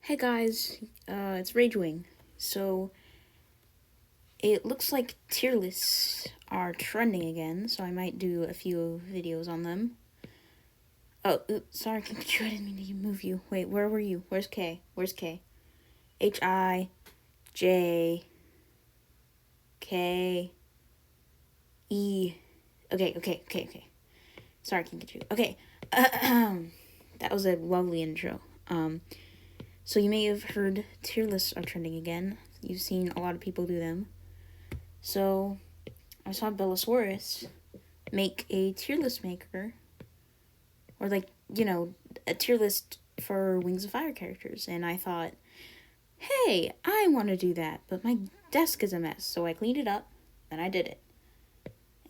Hey guys, it's Ragewing. So, it looks like tier lists are trending again, so I might do a few videos on them. Oh, oops, sorry, I didn't mean to move you. Wait, where were you? Where's K? Where's K? H-I-J-K-E. Okay. Sorry, I can't get you. Okay, that was a lovely intro. So you may have heard tier lists are trending again. You've seen a lot of people do them. So I saw Belladonna make a tier list maker, or a tier list for Wings of Fire characters, and I thought, hey, I want to do that, but my desk is a mess, so I cleaned it up, and I did it.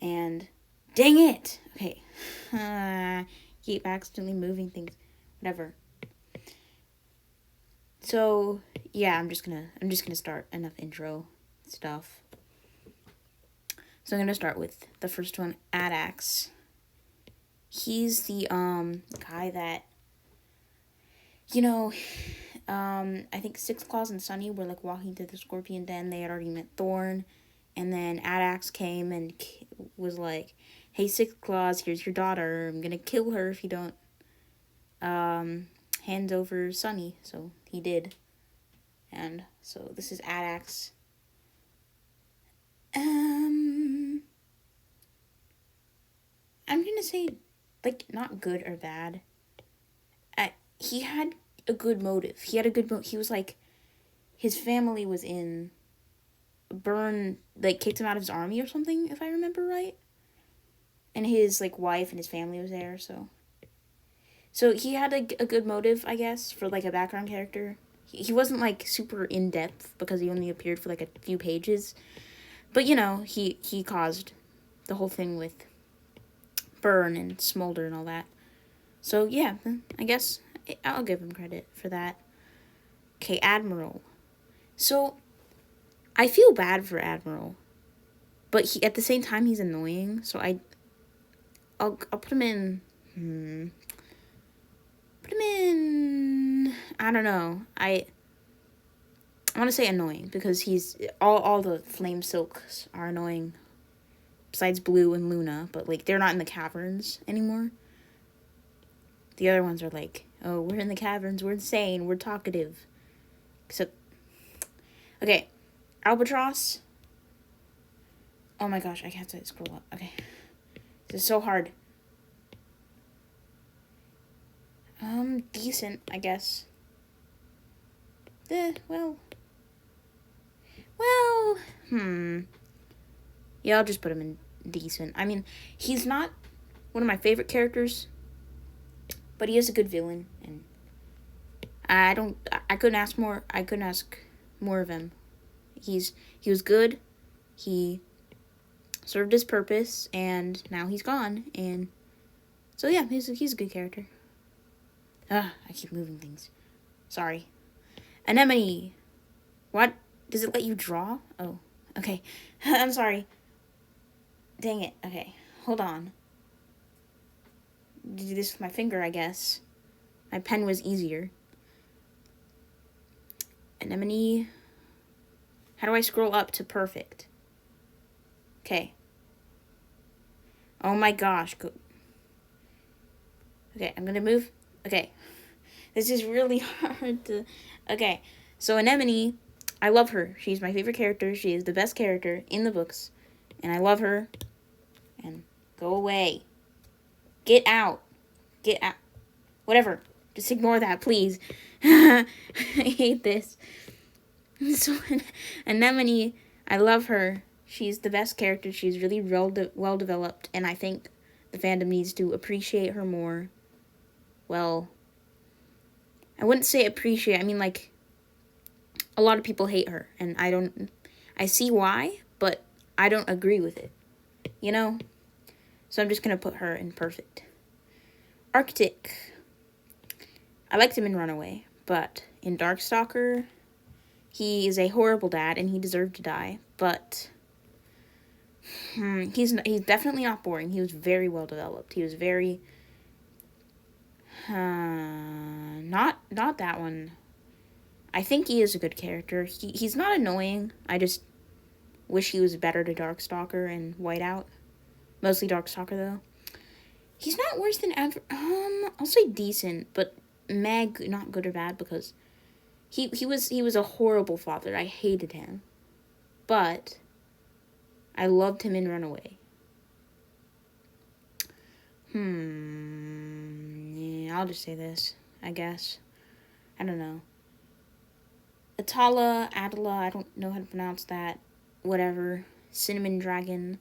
And dang it! Okay, keep accidentally moving things, whatever. So yeah, I'm just gonna start enough intro stuff. So I'm gonna start with the first one, Adax. He's the guy that, I think Six Claws and Sunny were like walking through the Scorpion Den. They had already met Thorn, and then Adax came and was like, "Hey, Six Claws, here's your daughter. I'm gonna kill her if you don't hand over Sunny." So he did, and so this is Adax. I'm gonna say, like, not good or bad. He had a good motive. He was like, his family was in Burn, like, kicked him out of his army or something, if I remember right. And his, like, wife and his family was there, so he had a good motive, I guess, for, like, a background character. He wasn't, like, super in-depth, because he only appeared for, like, a few pages. But, he caused the whole thing with Burn and Smolder and all that. So, yeah, I guess I'll give him credit for that. Okay, Admiral. So, I feel bad for Admiral, but at the same time, he's annoying, so I'll put him in, I don't know, I want to say annoying, because he's, all the Flame Silks are annoying, besides Blue and Luna, but, like, they're not in the caverns anymore. The other ones are like, oh, we're in the caverns, we're insane, we're talkative. Except, okay, Albatross. Oh my gosh, I can't scroll up. Okay. This is so hard. Decent, I guess. Well. Yeah, I'll just put him in decent. I mean, he's not one of my favorite characters, but he is a good villain, and I couldn't ask more of him. He was good. He served his purpose, and now he's gone, and so yeah, he's a good character. I keep moving things. Sorry. Anemone. What? Does it let you draw? Oh, okay. I'm sorry. Dang it. Okay, hold on. Do this with my finger, I guess. My pen was easier. Anemone. How do I scroll up to perfect? Okay. Oh my gosh. Okay, I'm gonna move. Okay. This is really hard to... Okay, so Anemone, I love her. She's my favorite character. She is the best character in the books. And I love her. And go away. Get out. Get out. Whatever. Just ignore that, please. I hate this. So, Anemone, I love her. She's the best character. She's really well developed. And I think the fandom needs to appreciate her more. Well, I wouldn't say appreciate. I mean, like, a lot of people hate her. And I see why, but I don't agree with it. You know? So I'm just going to put her in perfect. Arctic. I liked him in Runaway, but in Darkstalker, he is a horrible dad, and he deserved to die. But he's definitely not boring. He was very well developed. He was very not that one. I think he is a good character. He's not annoying. I just wish he was better to Darkstalker and Whiteout. Mostly Darkstalker, though. He's not worse than I'll say decent, but Mag not good or bad because he was a horrible father. I hated him. But I loved him in Runaway. Yeah, I'll just say this, I guess. I don't know. Adala, I don't know how to pronounce that. Whatever. Cinnamon Dragon.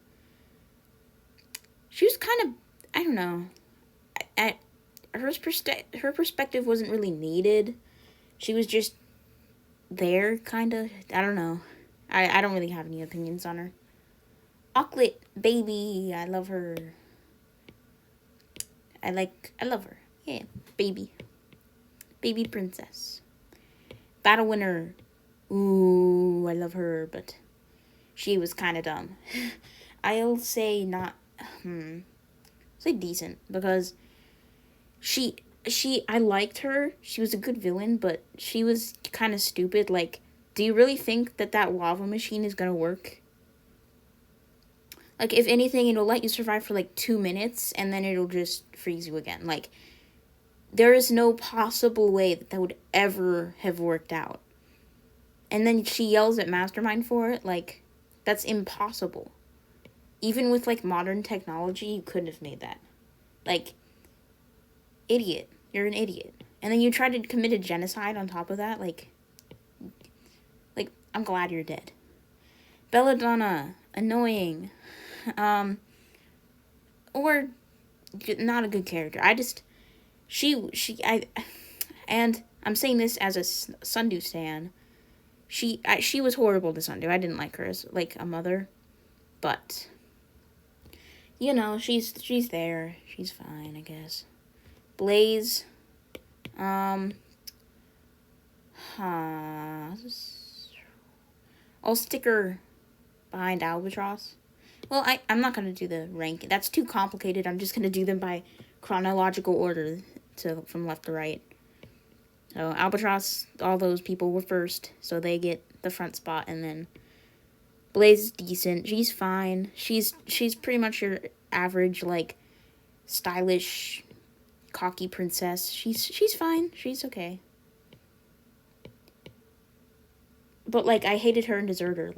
She was kind of, I don't know. Her perspective wasn't really needed. She was just there, kind of. I don't know. I don't really have any opinions on her. Auklet, baby. I love her. I love her. Yeah, baby. Baby princess. Battle winner. Ooh, I love her, but she was kind of dumb. I'll say not, say decent, because I liked her. She was a good villain, but she was kind of stupid. Like, do you really think that lava machine is gonna work? Like, if anything, it'll let you survive for, 2 minutes, and then it'll just freeze you again. Like, there is no possible way that would ever have worked out. And then she yells at Mastermind for it. Like, that's impossible. Even with, modern technology, you couldn't have made that. Like, idiot. You're an idiot. And then you tried to commit a genocide on top of that. Like, I'm glad you're dead. Belladonna. Annoying. Or not a good character. And I'm saying this as a Sundu stan. She was horrible to Sundu. I didn't like her as, a mother. But, she's there. She's fine, I guess. Blaze. I'll stick her behind Albatross. Well, I'm not going to do the rank. That's too complicated. I'm just going to do them by chronological order from left to right. So, Albatross, all those people were first, so they get the front spot, and then Blaze is decent. She's fine. She's pretty much your average, stylish, cocky princess. She's fine. She's okay. But, I hated her in Deserter.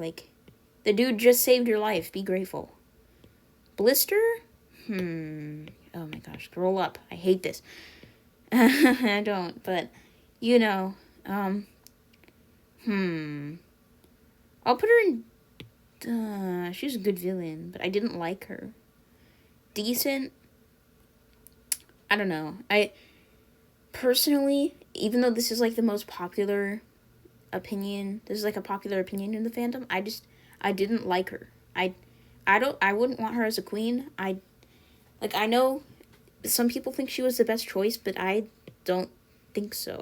The dude just saved your life. Be grateful. Blister? Oh my gosh. Scroll up. I hate this. I don't, but, I'll put her in, she was a good villain, but I didn't like her. Decent? I don't know. Personally, even though this is, the most popular opinion, this is, a popular opinion in the fandom, I didn't like her. I wouldn't want her as a queen. I know some people think she was the best choice, but I don't think so.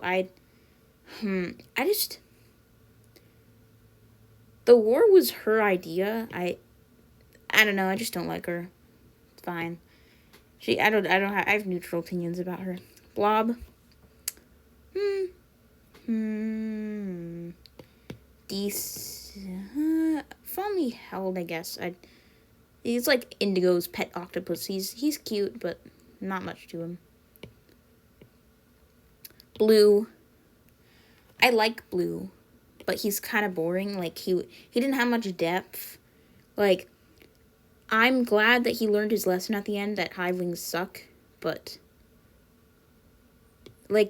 The war was her idea. I don't know. I just don't like her. It's fine. I have neutral opinions about her. Blob. Fondly held, I guess. He's like Indigo's pet octopus. He's cute, but not much to him. Blue. I like Blue, but he's kind of boring. He didn't have much depth. I'm glad that he learned his lesson at the end that hivelings suck, but I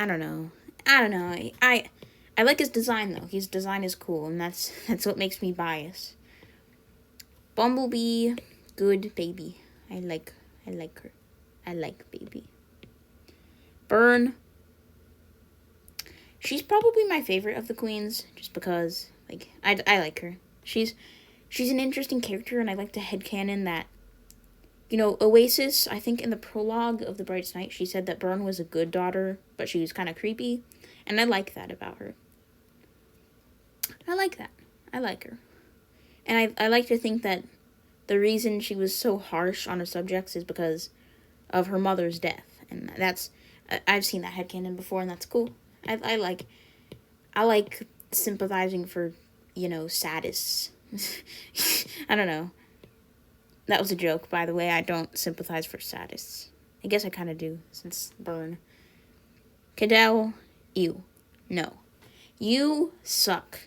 don't know. I like his design though. His design is cool, and that's what makes me biased. Bumblebee, good baby. I like her. I like baby. Burn. She's probably my favorite of the queens, just because I like her. She's an interesting character, and I like to headcanon that. Oasis, I think in the prologue of The Brightest Night, she said that Burn was a good daughter, but she was kind of creepy. And I like that about her. I like that. I like her. And I like to think that the reason she was so harsh on her subjects is because of her mother's death. And I've seen that headcanon before, and that's cool. I I like sympathizing for, sadists. I don't know. That was a joke, by the way. I don't sympathize for sadists. I guess I kind of do, since burn. Cadell, you. No. You suck.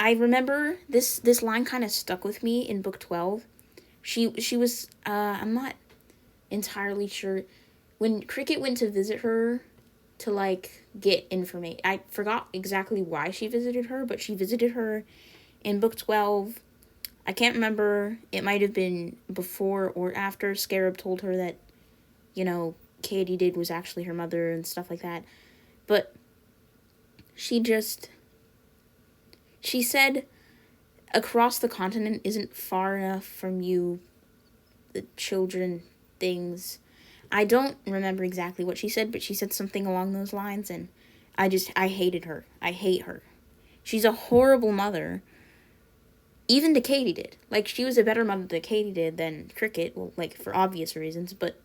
I remember this line kind of stuck with me in book 12. She was, I'm not entirely sure. When Cricket went to visit her to, like, get information, I forgot exactly why she visited her, but she visited her in book 12. I can't remember. It might have been before or after Scarab told her that, Katydid was actually her mother and stuff like that. But she said, across the continent isn't far enough from you, the children, things. I don't remember exactly what she said, but she said something along those lines, and I hated her. I hate her. She's a horrible mother. Even to Katydid. Like, she was a better mother to Katydid than Cricket, well, like, for obvious reasons, but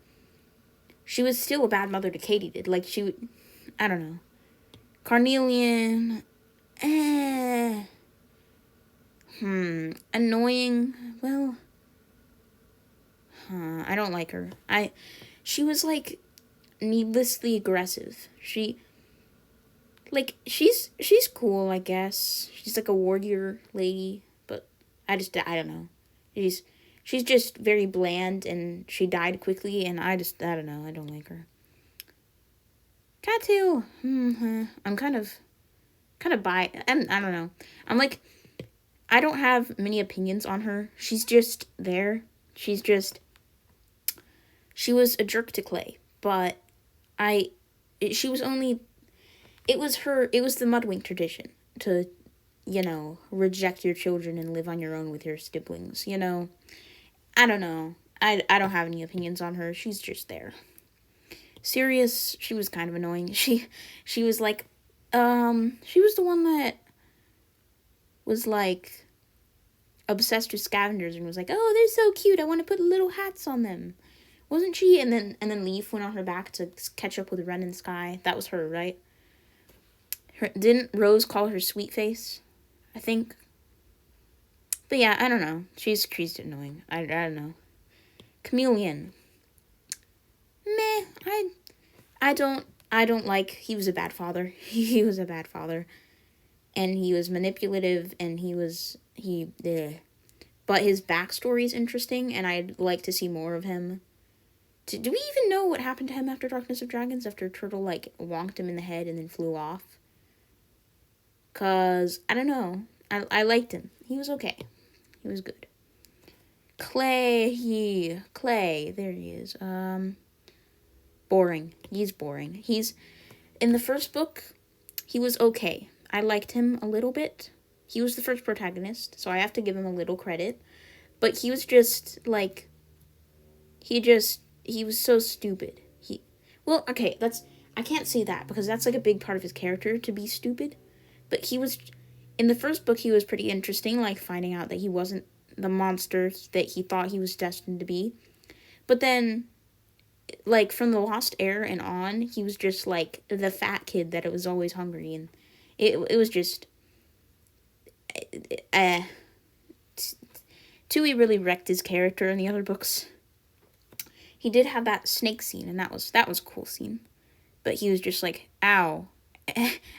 she was still a bad mother to Katydid. Like, I don't know. Carnelian, annoying, well, I don't like her. She was, like, needlessly aggressive. She's cool, I guess. She's, like, a warrior lady, but I don't know. She's just very bland, and she died quickly, and I don't know. I don't like her. Tattoo. I'm kind of bi. I don't know. I'm like, I don't have many opinions on her. She's just there. She was a jerk to Clay, but it was the Mudwink tradition to, reject your children and live on your own with your siblings, I don't know. I don't have any opinions on her. She's just there. Sirius, she was kind of annoying. She was like, she was the one that was like obsessed with scavengers and was like, oh, they're so cute, I want to put little hats on them. Wasn't she? And then Leaf went on her back to catch up with Ren and Sky. That was her, right? Didn't Rose call her Sweet Face? I think. But yeah, I don't know. She's annoying. I don't know. Chameleon. Meh. I don't like. He was a bad father. He was a bad father, and he was manipulative, and but his backstory is interesting, and I'd like to see more of him. Do we even know what happened to him after Darkness of Dragons? After Turtle, like, wonked him in the head and then flew off? Because, I don't know. I liked him. He was okay. He was good. Clay, there he is. Boring. He's boring. In the first book, he was okay. I liked him a little bit. He was the first protagonist, so I have to give him a little credit. But he was just, like, he was so stupid. I can't say that, because that's, like, a big part of his character, to be stupid. But in the first book, he was pretty interesting, like, finding out that he wasn't the monster that he thought he was destined to be. But then, like, from the Lost Heir and on, he was just, like, the fat kid that was always hungry, and it was just, Tui really wrecked his character in the other books. He did have that snake scene, and that was a cool scene. But he was just like, ow,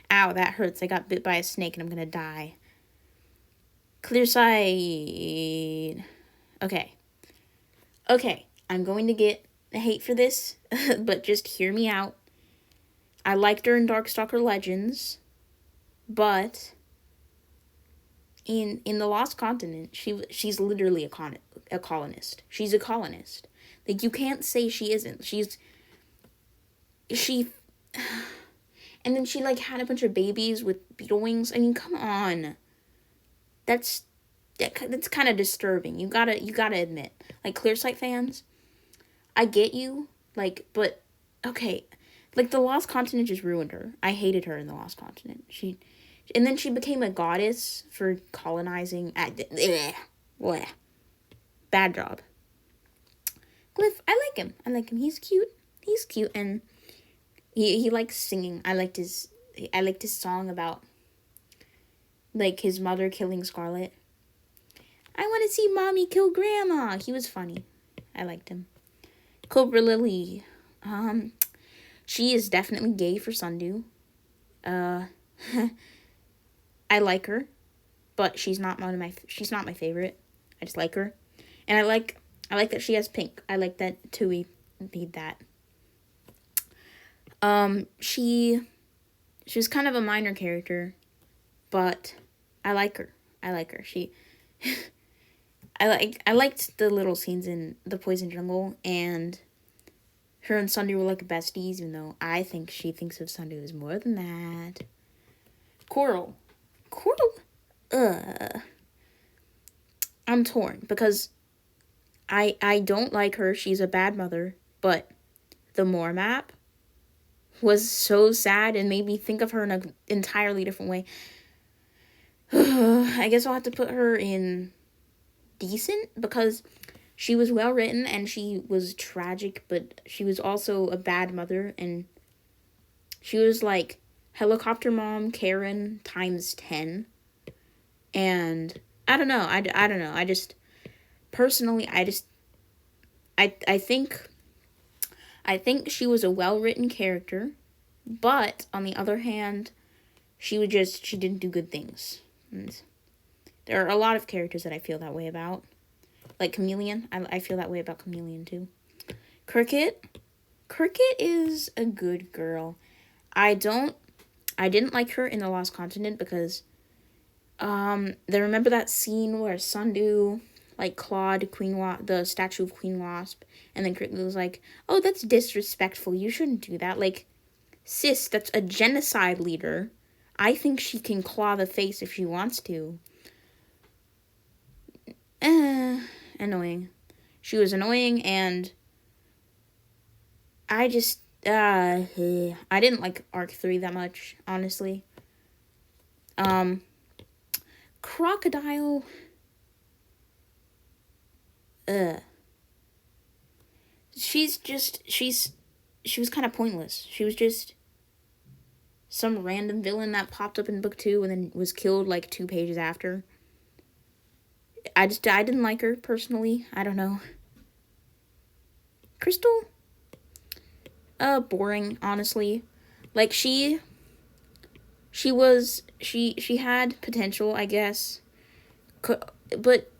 ow, that hurts, I got bit by a snake and I'm gonna die. Clear side. Okay, I'm going to get hate for this, but just hear me out. I liked her in Darkstalker Legends, but in the Lost Continent, she's literally a colonist. She's a colonist. Like, you can't say she isn't. And then she, like, had a bunch of babies with beetle wings. I mean, come on. That's kind of disturbing. You gotta admit. Like, Clearsight fans, I get you, like, but, okay. Like, the Lost Continent just ruined her. I hated her in the Lost Continent. And then she became a goddess for colonizing. Bad job. Glyph, I like him. He's cute, and he likes singing. I liked his I liked his song about, like, his mother killing Scarlet. I want to see mommy kill grandma. He was funny. I liked him. Cobra Lily. She is definitely gay for Sundew. I like her, but she's not my favorite. I just like her. And I like that she has pink. I like that Tui made that. She was kind of a minor character, but I like her. She I liked the little scenes in the Poison Jungle, and her and Sundew were like besties, even though I think she thinks of Sundew as more than that. Coral. I'm torn because I don't like her. She's a bad mother, but the Moor map was so sad and made me think of her in an entirely different way. I guess I'll have to put her in decent because she was well written and she was tragic, but she was also a bad mother, and she was like helicopter mom Karen times 10. And I don't know. I don't know. I just personally I think she was a well-written character, but on the other hand, she didn't do good things. And there are a lot of characters that I feel that way about. Like Chameleon. I feel that way about Chameleon too. Cricket is a good girl. I didn't like her in The Lost Continent because remember that scene where Sundew like clawed the statue of Queen Wasp, and then Cricket was like, "Oh, that's disrespectful. You shouldn't do that." Like, sis, that's a genocide leader. I think she can claw the face if she wants to. Annoying. She was annoying, and I just I didn't like Arc 3 that much, honestly. Crocodile. She was kind of pointless. She was just some random villain that popped up in book 2 and then was killed like 2 pages after. I didn't like her personally. I don't know. Crystal? Boring, honestly. Like she had potential, I guess. But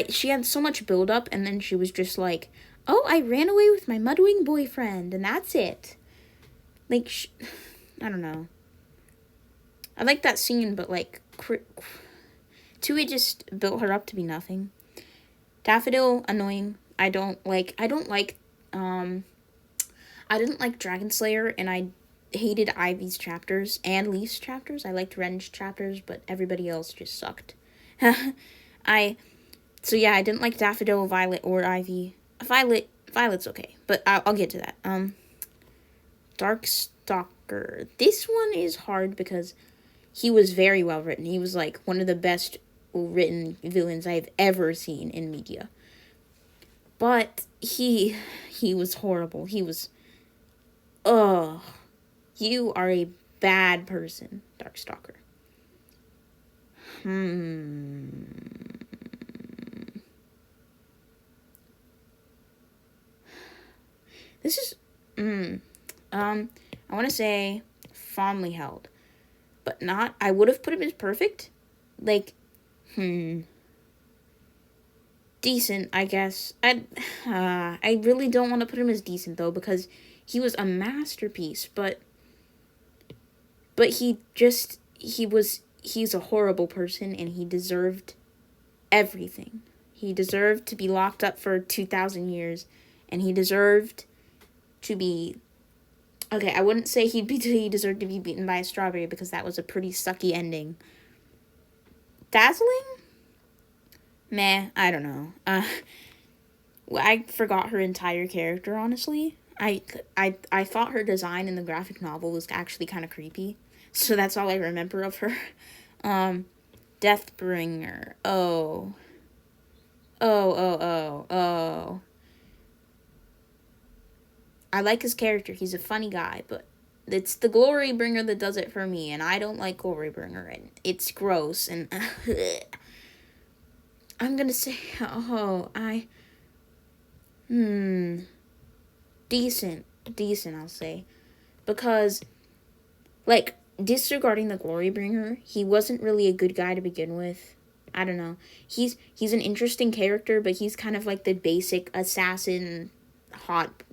she had so much build up, and then she was just like, "Oh, I ran away with my mudwing boyfriend, and that's it." Like, I don't know. I like that scene, but like, Tui just built her up to be nothing. Daffodil, annoying. I didn't like Dragon Slayer, and I hated Ivy's chapters and Leaf's chapters. I liked Ren's chapters, but everybody else just sucked. I didn't like Daffodil, Violet, or Ivy. Violet's okay, but I'll get to that. Dark Stalker. This one is hard because he was very well written. He was like one of the best written villains I've ever seen in media. But he was horrible. He was, you are a bad person, Darkstalker. This is, I want to say fondly held, but not, I would have put him as perfect. Like, decent, I guess. I really don't want to put him as decent, though, because he was a masterpiece, but he's a horrible person, and he deserved everything. He deserved to be locked up for 2,000 years, and he deserved to be, okay, I wouldn't say he deserved to be beaten by a strawberry, because that was a pretty sucky ending. Dazzling? Meh, I don't know. I forgot her entire character, honestly. I thought her design in the graphic novel was actually kind of creepy, so that's all I remember of her. Deathbringer. Oh. I like his character. He's a funny guy, but it's the Glory Bringer that does it for me, and I don't like Glory Bringer, and it's gross, and I'm gonna say, decent, I'll say, because, like, disregarding the Glory Bringer, he wasn't really a good guy to begin with. I don't know. He's an interesting character, but he's kind of like the basic assassin, hot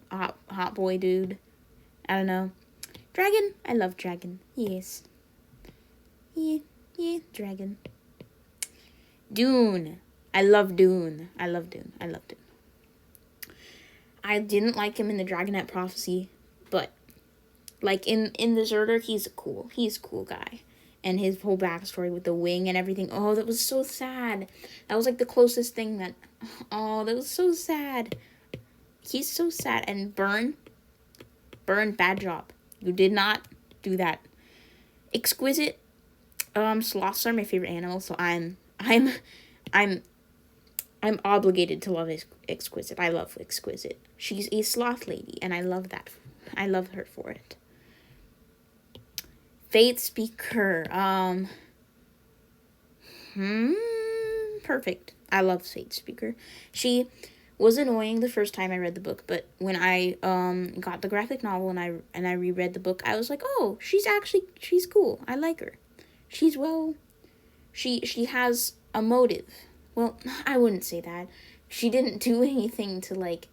boy dude. I don't know. Dragon? I love Dragon. Yes. Yeah, Dragon. Dune. I love Dune. I didn't like him in the Dragonette Prophecy, but, like, in the Zerder, he's a cool guy. And his whole backstory with the wing and everything. Oh, that was so sad. That was, like, the closest thing that... Oh, that was so sad. He's so sad. And Burn, bad job. You did not do that. Exquisite. Sloths are my favorite animal, so I'm obligated to love Exquisite. I love Exquisite. She's a sloth lady, and I love that. I love her for it. Fate Speaker. Perfect. I love Fate Speaker. She was annoying the first time I read the book, but when I got the graphic novel and I reread the book, I was like, oh, she's cool. I like her. She has a motive. Well, I wouldn't say that. She didn't do anything to, like,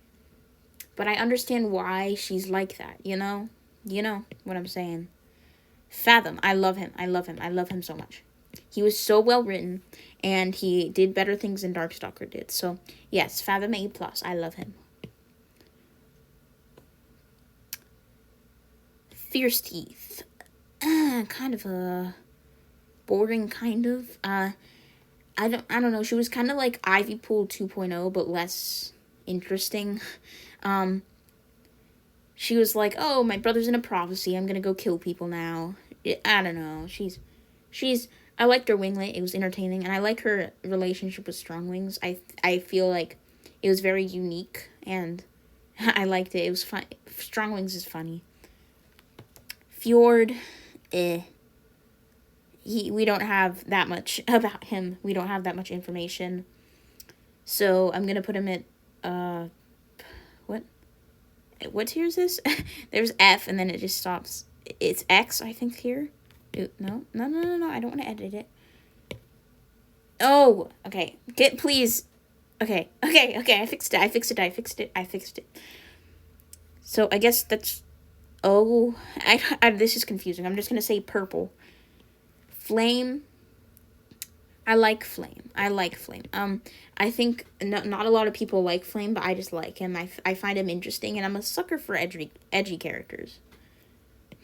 but I understand why she's like that, you know? You know what I'm saying. Fathom, I love him so much. He was so well written, and he did better things than Darkstalker did. So, yes, Fathom A+, I love him. Fierce Teeth. Kind of a boring, kind of. I don't know. She was kind of like Ivy Pool 2.0, but less interesting. She was like, oh, my brother's in a prophecy. I'm gonna go kill people now. I don't know. I liked her winglet. It was entertaining, and I like her relationship with Strongwings. I feel like it was very unique, and I liked it. It was fun. Strongwings is funny. Fjord, we don't have that much about him. We don't have that much information. So I'm gonna put him at what tier is this? There's F, and then it just stops. It's X, I think, here. No. I don't want to edit it. Oh, okay. Please. Okay. I fixed it. So I guess that's... Oh, this is confusing. I'm just going to say purple. Flame. I like Flame. I think not a lot of people like Flame, but I just like him. I find him interesting, and I'm a sucker for edgy characters.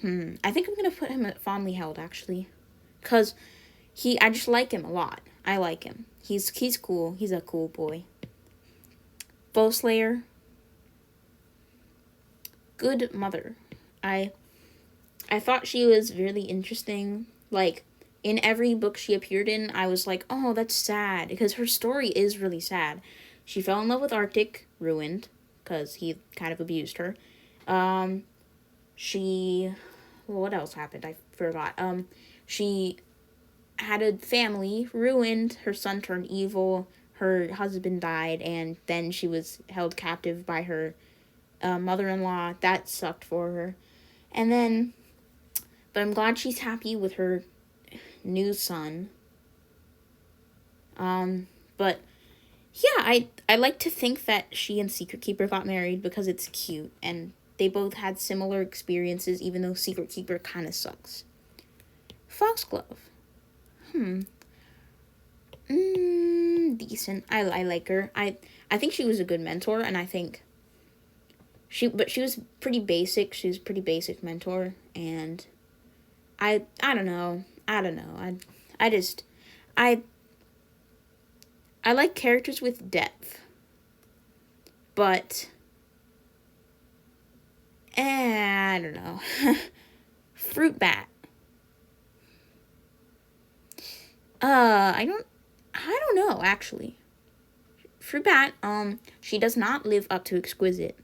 I think I'm going to put him at Fondly Held, actually. Because I just like him a lot. I like him. He's cool. He's a cool boy. Bowslayer. Good mother. I thought she was really interesting. Like, in every book she appeared in, I was like, oh, that's sad. Because her story is really sad. She fell in love with Arctic, ruined, because he kind of abused her. What else happened? I forgot. She had a family, ruined, her son turned evil, her husband died, and then she was held captive by her mother-in-law. That sucked for her. And then, but I'm glad she's happy with her new son. But yeah, I like to think that she and Secret Keeper got married because it's cute, and they both had similar experiences, even though Secret Keeper kind of sucks. Foxglove. Decent. I like her. I think she was a good mentor, and I think she was pretty basic. She was a pretty basic mentor, and I don't know. I like characters with depth, but I don't know. Fruit Bat. I don't know, actually. Fruit Bat, she does not live up to Exquisite.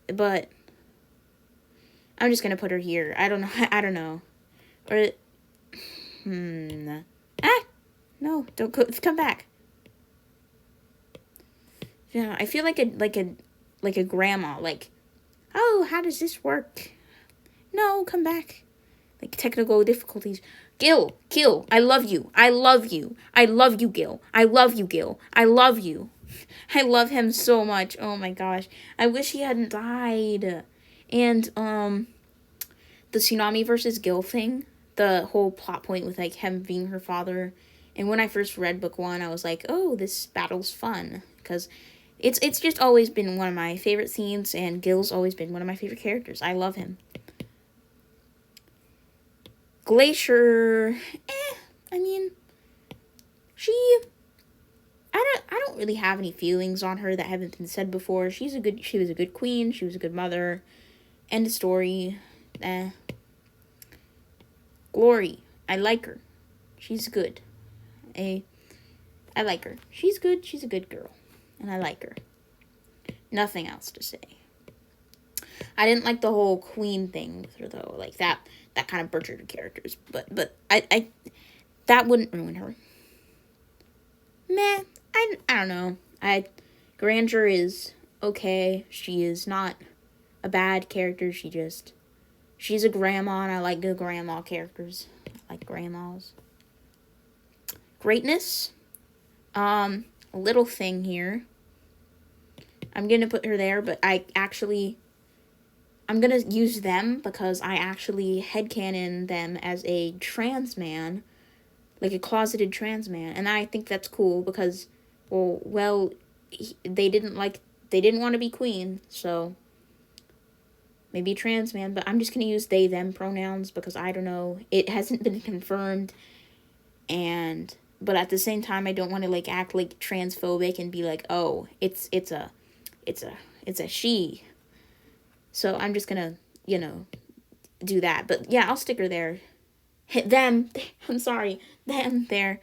but I'm just gonna put her here. I don't know. I don't know. Or, no, don't come back. Yeah, I feel like a grandma. Like, oh, how does this work? No, come back. Like technical difficulties. Gil, I love you. I love you. I love you, Gil. I love you, Gil. I love you. I love him so much. Oh my gosh. I wish he hadn't died. And the Tsunami versus Gil thing, the whole plot point with like him being her father. And when I first read book 1, I was like, "Oh, this battle's fun," because it's just always been one of my favorite scenes, and Gil's always been one of my favorite characters. I love him. Glacier, I mean, I don't really have any feelings on her that haven't been said before. She was a good queen. She was a good mother. End of story. Glory, I like her. She's good. I like her. She's good. She's a good girl, and I like her. Nothing else to say. I didn't like the whole queen thing with her though. Like that kind of butchered her characters. But I that wouldn't ruin her. Meh. I don't know. Grandeur is okay. She is not a bad character. She's a grandma, and I like good grandma characters. I like grandmas. Greatness. A little thing here. I'm gonna put her there, but I'm gonna use them because I actually headcanon them as a trans man, like a closeted trans man, and I think that's cool because, they didn't want to be queen, so maybe a trans man, but I'm just gonna use they them pronouns because I don't know, it hasn't been confirmed, but at the same time I don't want to like act like transphobic and be like, oh, it's a she. So I'm just gonna, do that. But yeah, I'll stick her there. I'm sorry. Them there.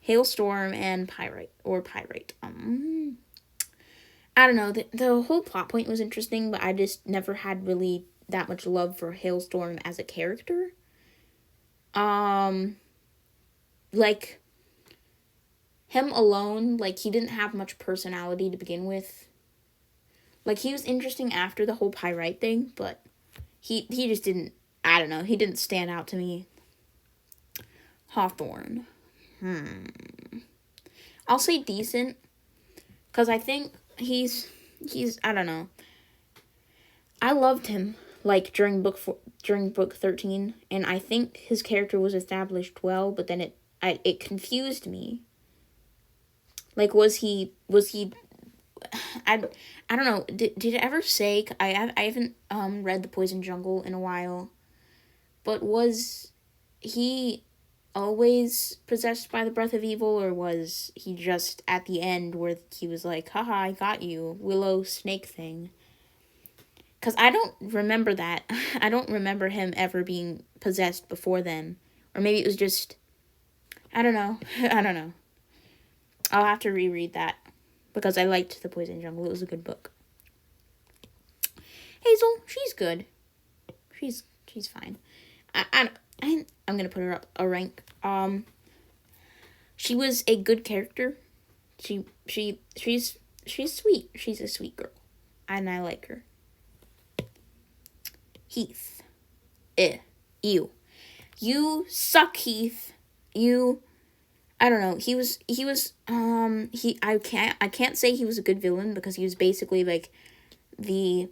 Hailstorm and Pyrite. I don't know. The whole plot point was interesting, but I just never had really that much love for Hailstorm as a character. Like, him alone, like, he didn't have much personality to begin with. Like, he was interesting after the whole Pyrite thing, but he just didn't, I don't know, he didn't stand out to me. Hawthorne. I'll say decent, because I think he's, I don't know. I loved him, like, during book 13, and I think his character was established well, but then it confused me. Like, was he I don't know. Did it ever say? I haven't read The Poison Jungle in a while, but was he always possessed by the breath of evil, or was he just at the end where he was like, haha, I got you, willow snake thing? Because I don't remember that. I don't remember him ever being possessed before then, or maybe it was just, I don't know. I don't know. I'll have to reread that. Because I liked The Poison Jungle. It was a good book. Hazel, she's good. She's fine. I'm gonna put her up a rank. She was a good character. She's sweet. She's a sweet girl. And I like her. Heath. Ew. You suck, Heath. I don't know. I can't say he was a good villain because he was basically like the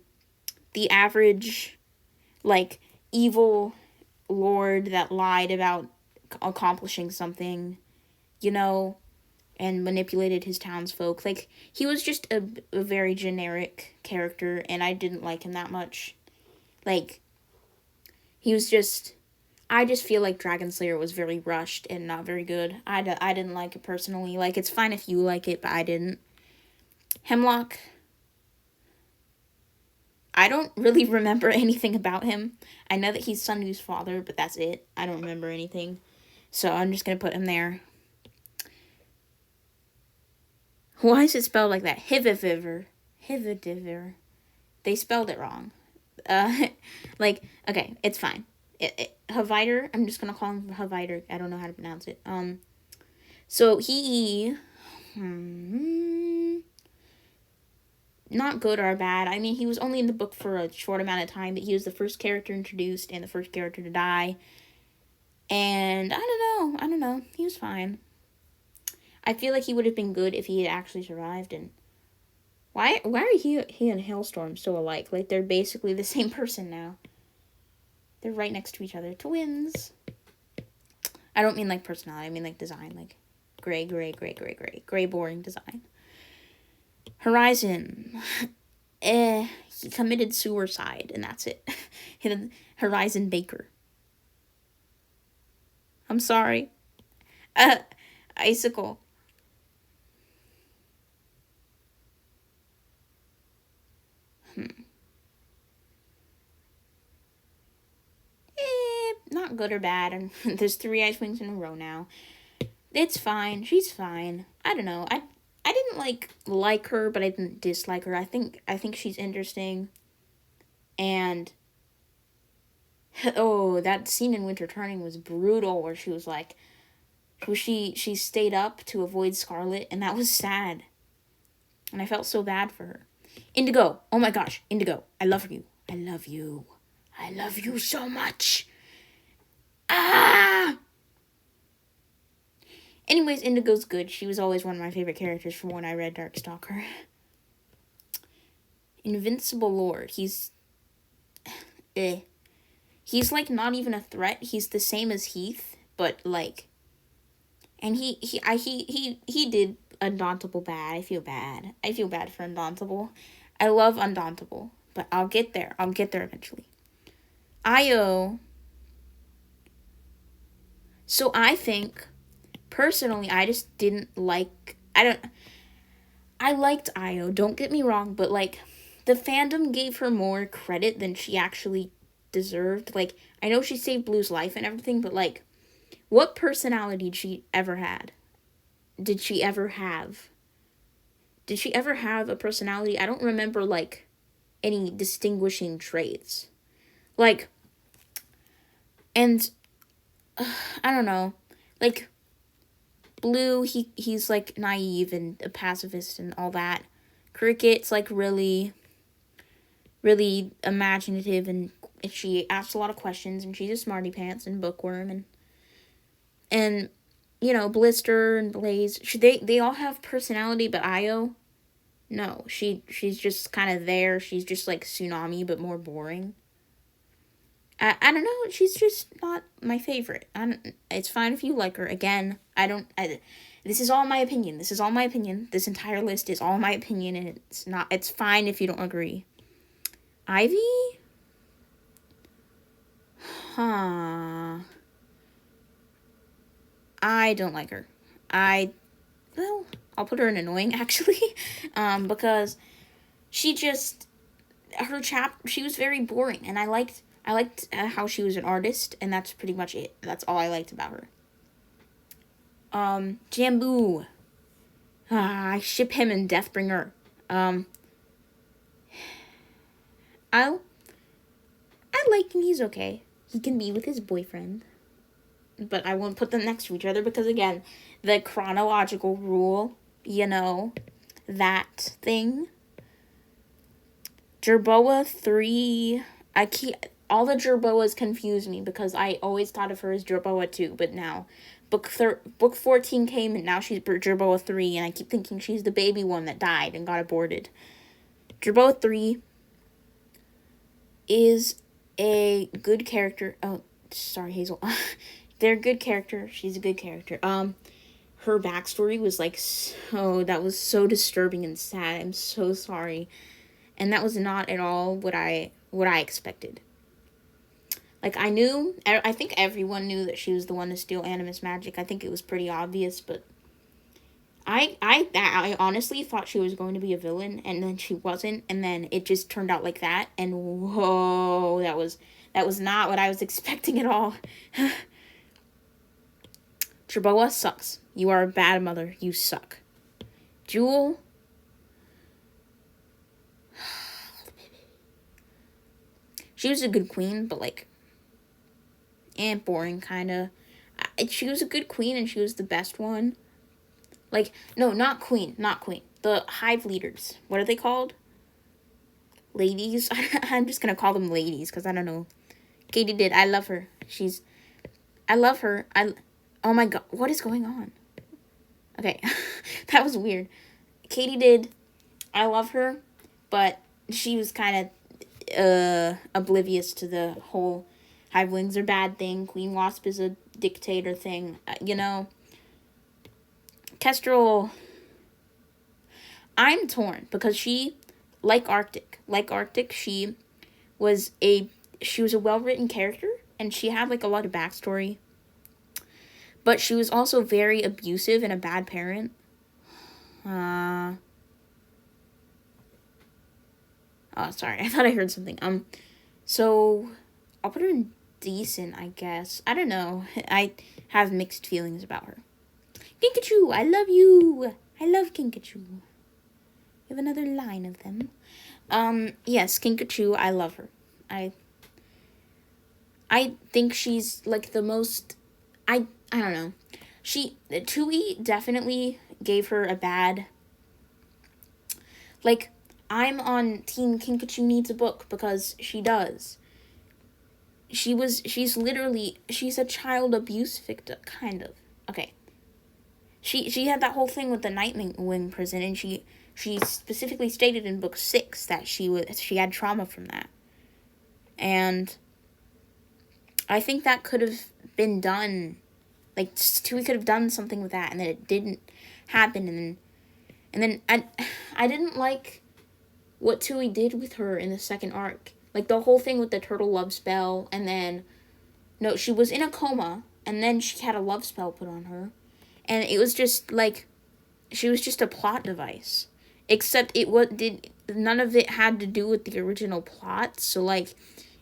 average like evil lord that lied about accomplishing something, and manipulated his townsfolk. Like, he was just a very generic character, and I didn't like him that much. Like, he was just, I just feel like Dragon Slayer was very rushed and not very good. I didn't like it personally. Like, it's fine if you like it, but I didn't. Hemlock. I don't really remember anything about him. I know that he's Sunwoo's father, but that's it. I don't remember anything. So I'm just going to put him there. Why is it spelled like that? Hiviviver. They spelled it wrong. Like, okay, it's fine. Haviter, I'm just gonna call him Haviter. I don't know how to pronounce it. So he, not good or bad. I mean, he was only in the book for a short amount of time, but he was the first character introduced and the first character to die. And I don't know. He was fine. I feel like he would have been good if he had actually survived. And why are he and Hailstorm so alike? Like, they're basically the same person now. They're right next to each other. Twins. I don't mean like personality. I mean like design. Like gray, boring design. Horizon. He committed suicide, and that's it. Horizon Baker. I'm sorry. Icicle. Not good or bad. And there's 3 Ice Wings in a row now. It's fine. She's fine. I don't know. I didn't like her, but I didn't dislike her. I think she's interesting. And oh, that scene in Winter Turning was brutal, where she was like, she stayed up to avoid Scarlet, and that was sad. And I felt so bad for her. Indigo. Oh my gosh, Indigo. I love you. I love you. I love you so much. Ah! Anyways, Indigo's good. She was always one of my favorite characters from when I read Darkstalker. Invincible Lord. He's He's like not even a threat. He's the same as Heath, but like, and he did Undauntable bad. I feel bad. I feel bad for Undauntable. I love Undauntable, but I'll get there. I'll get there eventually. Io. So I think, personally, I just didn't like, I liked Io, don't get me wrong, but like, the fandom gave her more credit than she actually deserved. Like, I know she saved Blue's life and everything, but like, what personality did she ever had? Did she ever have a personality? I don't remember like any distinguishing traits. Like, and I don't know, like, Blue, he's like naive and a pacifist and all that. Cricket's like really imaginative, and she asks a lot of questions, and she's a smarty pants and bookworm, and you know, Blister and Blaze, they all have personality, but Io, no, she's just kind of there. She's just like Tsunami, but more boring. I don't know. She's just not my favorite. It's fine if you like her. Again, this is all my opinion. This is all my opinion. This entire list is all my opinion, and it's fine if you don't agree. Ivy? Huh. I don't like her. I'll put her in annoying, actually. Because she was very boring, and I liked how she was an artist, and that's pretty much it. That's all I liked about her. Jambu. I ship him and Deathbringer. I like him. He's okay. He can be with his boyfriend. But I won't put them next to each other because, again, the chronological rule, you know, that thing. Jerboa 3. All the Jerboas confuse me because I always thought of her as Jerboa 2, but now book 14 came, and now she's Jerboa 3, and I keep thinking she's the baby one that died and got aborted. Jerboa 3 is a good character. Oh, sorry, Hazel. They're a good character. She's a good character. Her backstory was that was so disturbing and sad. I'm so sorry. And that was not at all what I expected. Like, I think everyone knew that she was the one to steal Animus magic. I think it was pretty obvious, but I honestly thought she was going to be a villain, and then she wasn't, and then it just turned out like that, and whoa, that was not what I was expecting at all. Jerboa sucks. You are a bad mother. You suck. Jewel. She was a good queen, but, like, boring, kind of. She was a good queen, and she was the best one. Like, no, not queen. The hive leaders. What are they called? Ladies? I'm just gonna call them ladies, because I don't know. Katie did. I love her. I love her. Oh my god. What is going on? Okay. That was weird. Katie did. I love her, but she was kind of oblivious to the whole hivelings are bad thing. Queen Wasp is a dictator thing. You know. Kestrel, I'm torn because she, like Arctic, she was a well-written character, and she had, like, a lot of backstory, but she was also very abusive and a bad parent. Oh, sorry, I thought I heard something. So, I'll put her in decent, I guess. I don't know. I have mixed feelings about her. Kinkachu, I love you. I love Kinkachu. You have another line of them. Yes, Kinkachu, I love her. I think she's, like, the most, I don't know. Tui definitely gave her a bad, like, I'm on Team Kinkachu needs a book because she does. She's a child abuse victim, kind of. Okay. She had that whole thing with the Nightwing prison, and she specifically stated in book 6 that she had trauma from that. And I think that could have been done, like, we could have done something with that, and then it didn't happen, and then I didn't like what Tui did with her in the second arc. Like, the whole thing with the turtle love spell, and then, no, she was in a coma, and then she had a love spell put on her. And it was just, like, she was just a plot device. Except none of it had to do with the original plot. So, like,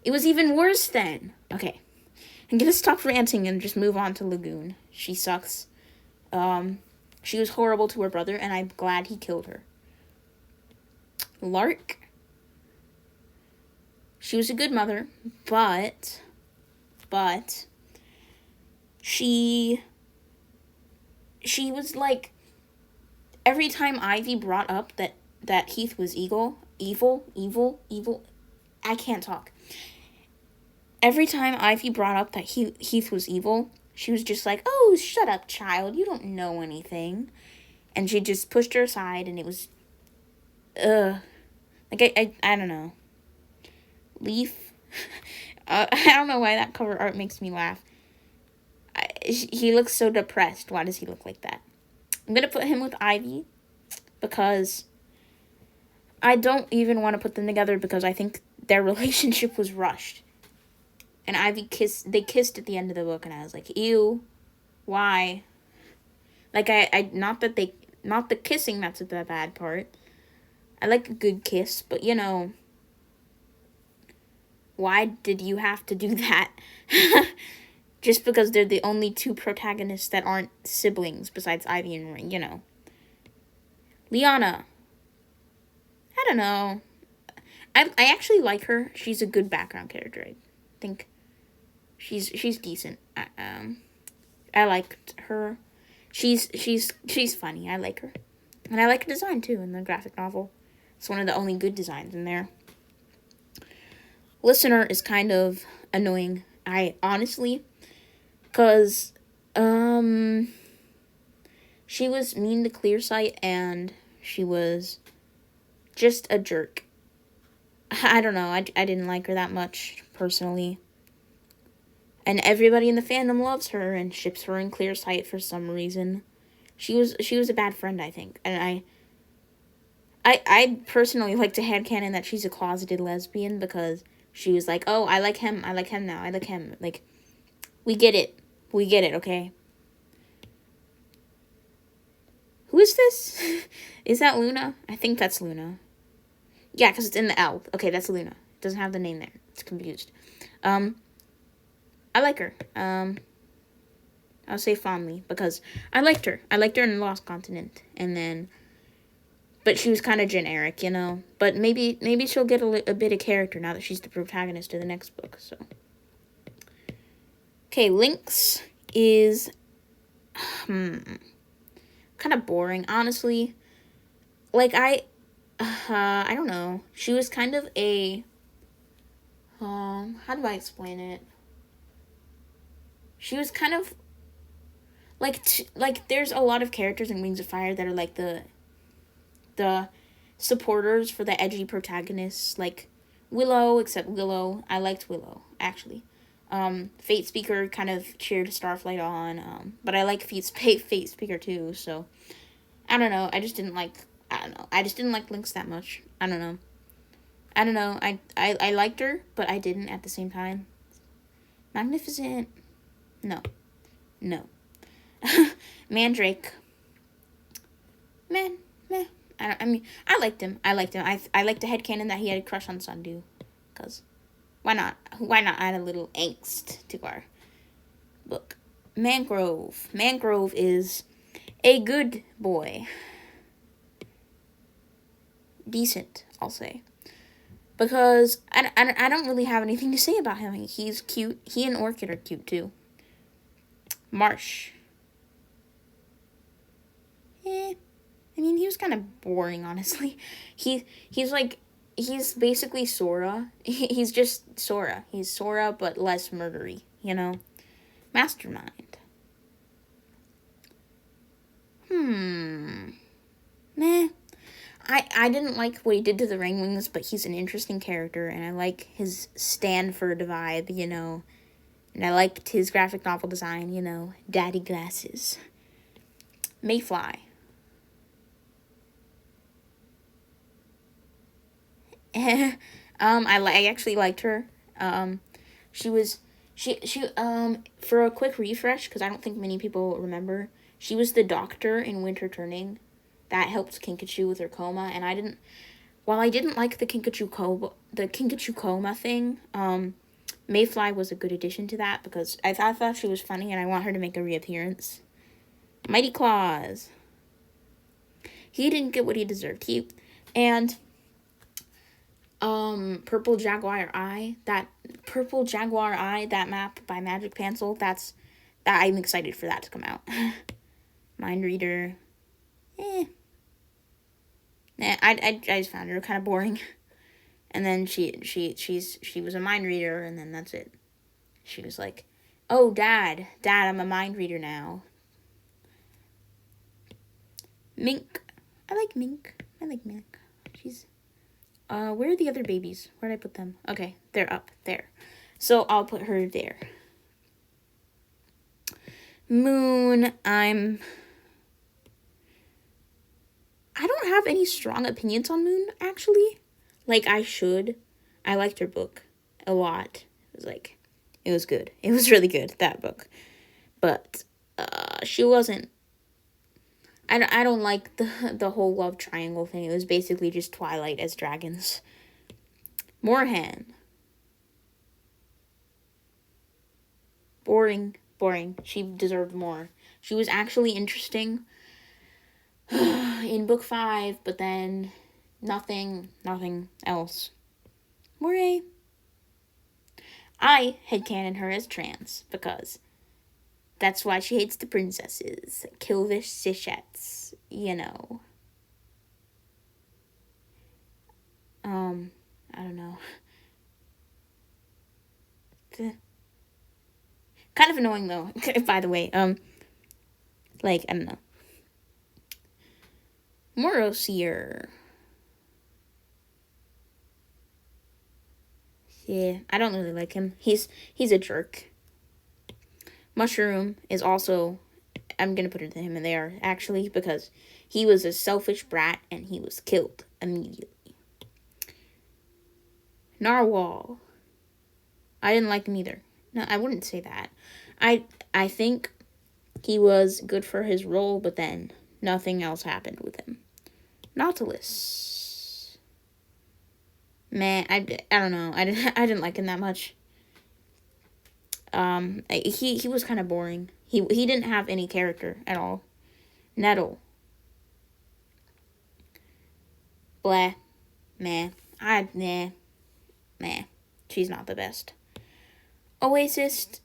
it was even worse then. Okay. I'm gonna stop ranting and just move on to Lagoon. She sucks. She was horrible to her brother, and I'm glad he killed her. Lark. She was a good mother, but she was, like, every time Ivy brought up that Heath was evil, I can't talk. Every time Ivy brought up that Heath was evil, she was just like, oh, shut up, child, you don't know anything. And she just pushed her aside, and it was, like, I don't know. Leaf, I don't know why that cover art makes me laugh. He looks so depressed. Why does he look like that? I'm going to put him with Ivy because I don't even want to put them together because I think their relationship was rushed. And Ivy they kissed at the end of the book, and I was like, ew, why? Like, not the kissing that's the bad part. I like a good kiss, but, you know, why did you have to do that? Just because they're the only two protagonists that aren't siblings besides Ivy and Ring, you know. Liana. I don't know. I actually like her. She's a good background character. I think she's decent. I liked her. She's funny. I like her. And I like her design too in the graphic novel. It's one of the only good designs in there. Listener is kind of annoying. Honestly, because, she was mean to Clearsight, and she was just a jerk. I don't know, I didn't like her that much, personally. And everybody in the fandom loves her, and ships her and Clearsight for some reason. She was a bad friend, I think, and I personally like to headcanon that she's a closeted lesbian, because she was like, oh, I like him now, I like him. Like, we get it, okay? Who is this? Is that Luna? I think that's Luna. Yeah, because it's in the L. Okay, that's Luna. It doesn't have the name there. It's confused. I like her. I'll say fondly, because I liked her. I liked her in Lost Continent. And then But she was kind of generic, you know. But maybe she'll get a bit of character now that she's the protagonist of the next book. So, okay, Lynx is kind of boring, honestly. Like I don't know. She was kind of a how do I explain it? She was kind of like there's a lot of characters in Wings of Fire that are like the supporters for the edgy protagonists, like Willow, except Willow, I liked Willow, actually. Fate Speaker kind of cheered Starflight on, but I like Fate Speaker too, so I don't know, I just didn't like Lynx that much. I don't know. I liked her, but I didn't at the same time. Magnificent. No. Mandrake. Man, meh. I liked him. I liked the headcanon that he had a crush on Sundew. Because why not? Why not add a little angst to our book? Mangrove. Mangrove is a good boy. Decent, I'll say. Because I don't really have anything to say about him. He's cute. He and Orchid are cute, too. Marsh. I mean, he was kind of boring, honestly. He's basically Sora. He's just Sora. He's Sora, but less murdery, you know? Mastermind. Meh. I didn't like what he did to the Ringwings, but he's an interesting character, and I like his Stanford vibe, you know? And I liked his graphic novel design, you know? Daddy glasses. Mayfly. I actually liked her. She for a quick refresh, because I don't think many people remember, she was the doctor in Winter Turning that helped Kinkachu with her coma, and while I didn't like the Kinkachu coma thing, Mayfly was a good addition to that, because I thought she was funny, and I want her to make a reappearance. Mighty Claws. He didn't get what he deserved. Purple Jaguar Eye, that map by Magic Pencil, that I'm excited for that to come out. Mind Reader. I just found her kind of boring. And then she was a mind reader, and then that's it. She was like, "Oh, Dad, I'm a mind reader now." Mink. I like Mink. She's where are the other babies? Where did I put them? Okay, they're up there. So I'll put her there. Moon, I don't have any strong opinions on Moon, actually. Like, I should. I liked her book a lot. It was good. It was really good, that book. But, she wasn't. I don't like the whole love triangle thing. It was basically just Twilight as dragons. Moorhan. Boring. She deserved more. She was actually interesting in book 5, but then nothing else. Moray. I headcanon her as trans, because that's why she hates the princesses. Kill the cishettes, you know. I don't know. Kind of annoying, though, by the way. I don't know. Morosier. Yeah, I don't really like him. He's a jerk. Mushroom is also, I'm gonna put him in there, actually, because he was a selfish brat, and he was killed immediately. Narwhal. I didn't like him either. No, I wouldn't say that. I think he was good for his role, but then nothing else happened with him. Nautilus. Man, I don't know. I didn't like him that much. He was kind of boring. He didn't have any character at all. Nettle. Blah. Meh. Meh. She's not the best. Oasis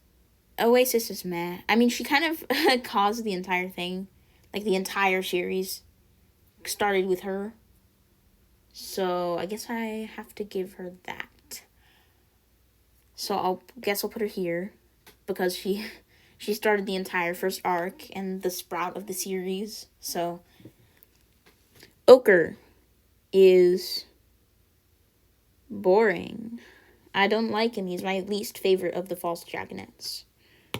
is meh. I mean, she kind of caused the entire thing. Like, the entire series started with her. So, I guess I have to give her that. So, I'll put her here. Because she started the entire first arc and the sprout of the series. So, Ochre is boring. I don't like him. He's my least favorite of the false dragonets. I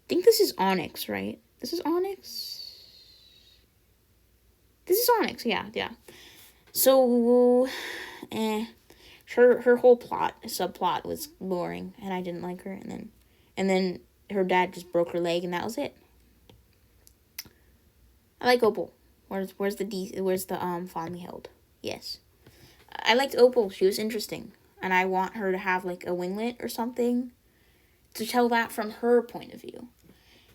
think this is Onyx, right? This is Onyx? This is Onyx, yeah. So, her whole subplot was boring, and I didn't like her, and then her dad just broke her leg, and that was it. I like Opal. Where's the fondly held? Yes. I liked Opal. She was interesting. And I want her to have, like, a winglet or something to tell that from her point of view.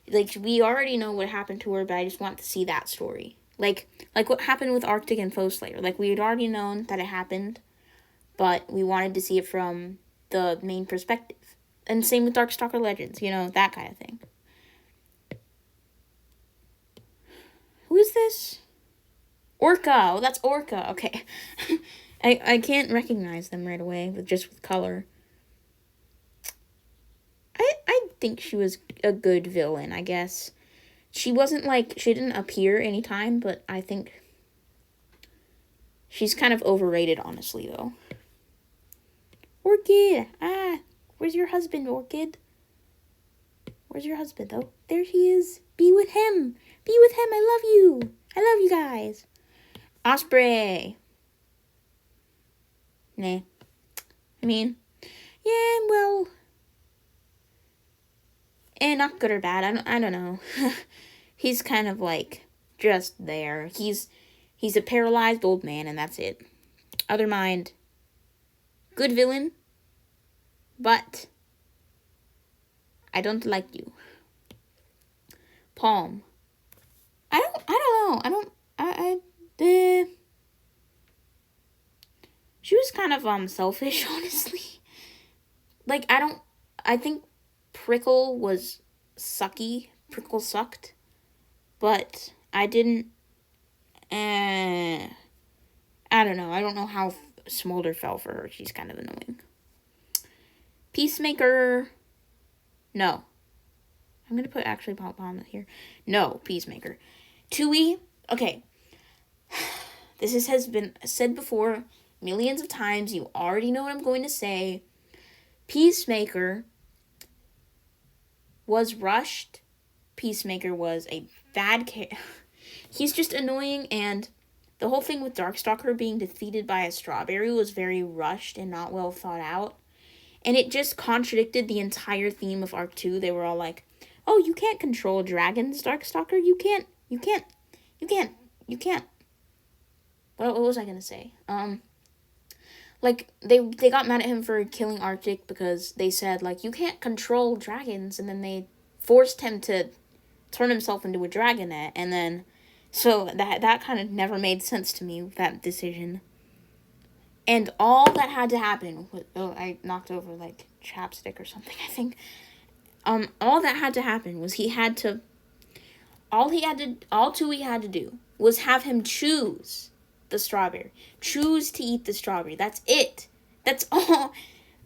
Like, we already know what happened to her, but I just want to see that story. Like what happened with Arctic and Foe Slayer. Like, we had already known that it happened, but we wanted to see it from the main perspective. And same with Darkstalker Legends, that kind of thing. Who is this? Orca. Oh, that's Orca. Okay. I can't recognize them right away with color. I think she was a good villain, I guess. She didn't appear anytime, but I think she's kind of overrated, honestly, though. Orchid! Where's your husband, Orchid? Where's your husband, though? There he is. Be with him. Be with him. I love you. I love you guys. Osprey. Nah. I mean, yeah, well, not good or bad. I don't know. He's kind of like just there. He's a paralyzed old man, and that's it. Other mind, good villain, but I don't like you. Palm. I don't know. She was kind of selfish, honestly. Like, I think Prickle was sucky. Prickle sucked. But I didn't, I don't know. I don't know how Smolder fell for her. She's kind of annoying. Peacemaker, no. I'm going to put actually Palm here. No, Peacemaker. Tui, okay. This has been said before millions of times. You already know what I'm going to say. Peacemaker was rushed. Peacemaker was a bad He's just annoying, and the whole thing with Darkstalker being defeated by a strawberry was very rushed and not well thought out. And it just contradicted the entire theme of Arc 2. They were all like, oh, you can't control dragons, Darkstalker. You can't. What was I going to say? Like, they got mad at him for killing Arctic because they said, like, you can't control dragons. And then they forced him to turn himself into a dragonet. And then, so that kind of never made sense to me, that decision. And all that had to happen was, I knocked over, like, chapstick or something, I think. All that had to happen was all Tui had to do was have him choose the strawberry. Choose to eat the strawberry. That's it. That's all.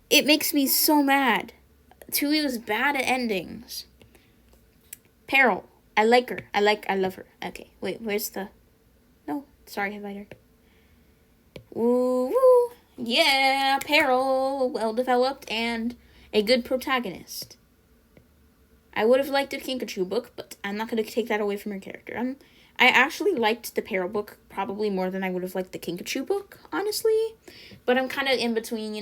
It makes me so mad. Tui was bad at endings. Peril. I like her. I love her. Okay, wait, where's the... No, sorry, Highlighter. Woo, woo. Yeah, Peril. Well developed and a good protagonist. I would have liked a Kinkajou book, but I'm not going to take that away from her character. I actually liked the Peril book probably more than I would have liked the Kinkajou book, honestly. But I'm kind of in between,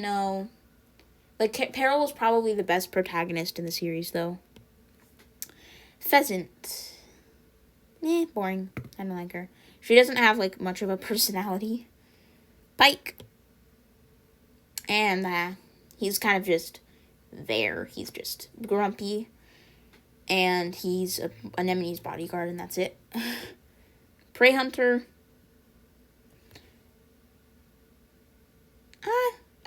Like, Peril was probably the best protagonist in the series, though. Pheasant. Boring. I don't like her. She doesn't have, like, much of a personality. Pike. And, he's kind of just there. He's just grumpy. And he's Anemone's bodyguard, and that's it. Prey Hunter.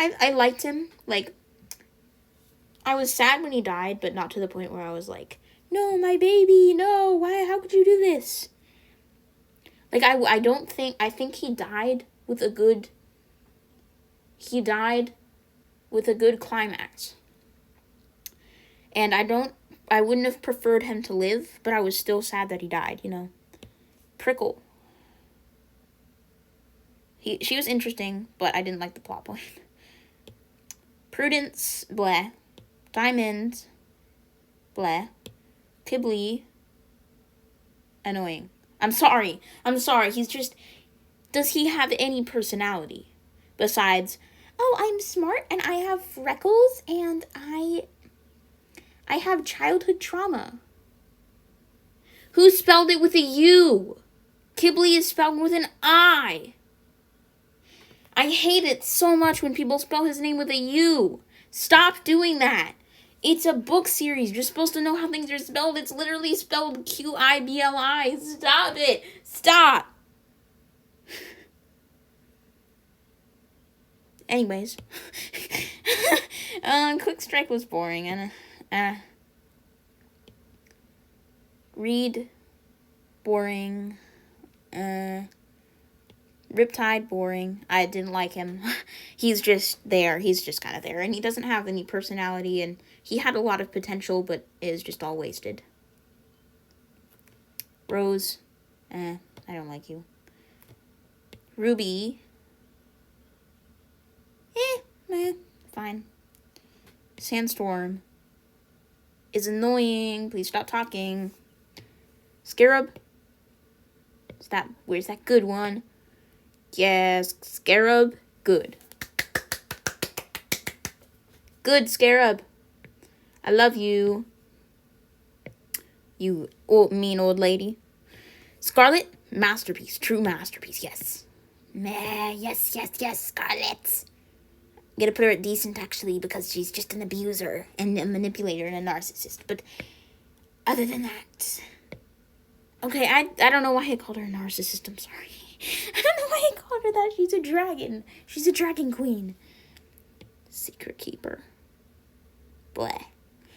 I liked him. Like, I was sad when he died, but not to the point where I was like, no, my baby, no, why, how could you do this? Like, I think he died with a good climax. And I wouldn't have preferred him to live, but I was still sad that he died, you know. Prickle. She was interesting, but I didn't like the plot point. Prudence, bleh. Diamond, bleh. Kibble, annoying. I'm sorry. He's just... Does he have any personality? Besides, oh, I'm smart and I have freckles and I have childhood trauma. Who spelled it with a U? Kibble is spelled with an I. I hate it so much when people spell his name with a U. Stop doing that. It's a book series. You're supposed to know how things are spelled. It's literally spelled Qibli. Stop it. Stop. Anyways. Quick Strike was boring. And Reed, boring. Riptide, boring. I didn't like him. He's just there. He's just kind of there. And he doesn't have any personality. And he had a lot of potential, but is just all wasted. Rose. I don't like you. Ruby. Fine. Sandstorm is annoying. Please stop talking. Scarab. Where's that good one? Yes, Scarab. Good. Good, Scarab. I love you. You mean old lady. Scarlet. Masterpiece. True masterpiece. Yes. Yes, Scarlet. I'm gonna put her at decent, actually, because she's just an abuser and a manipulator and a narcissist. But other than that... Okay, I don't know why I called her a narcissist. I'm sorry. I don't know why I called her that. She's a dragon. She's a dragon queen. Secret keeper. Bleh.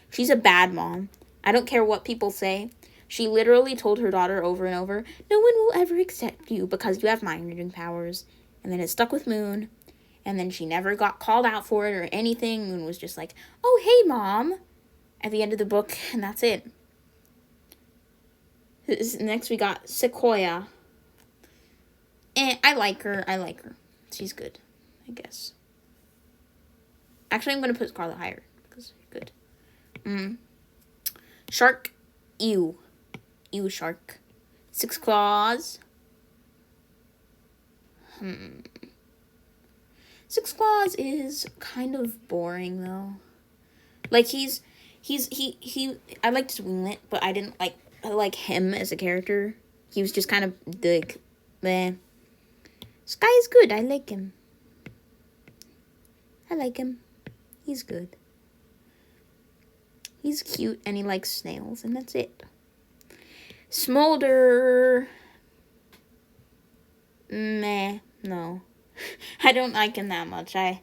She's a bad mom. I don't care what people say. She literally told her daughter over and over, no one will ever accept you because you have mind-reading powers. And then it stuck with Moon. And then she never got called out for it or anything. Moon was just like, oh, hey, Mom. At the end of the book. And that's it. Next we got Sequoia. I like her. She's good, I guess. Actually, I'm going to put Scarlet higher. Because she's good. Shark. Ew, shark. 6 claws. 6 claws is kind of boring, though. Like, I liked his winglet, but I didn't like him as a character. He was just kind of like, meh. Sky is good. I like him. He's good. He's cute, and he likes snails, and that's it. Smolder. Meh. No. I don't like him that much. I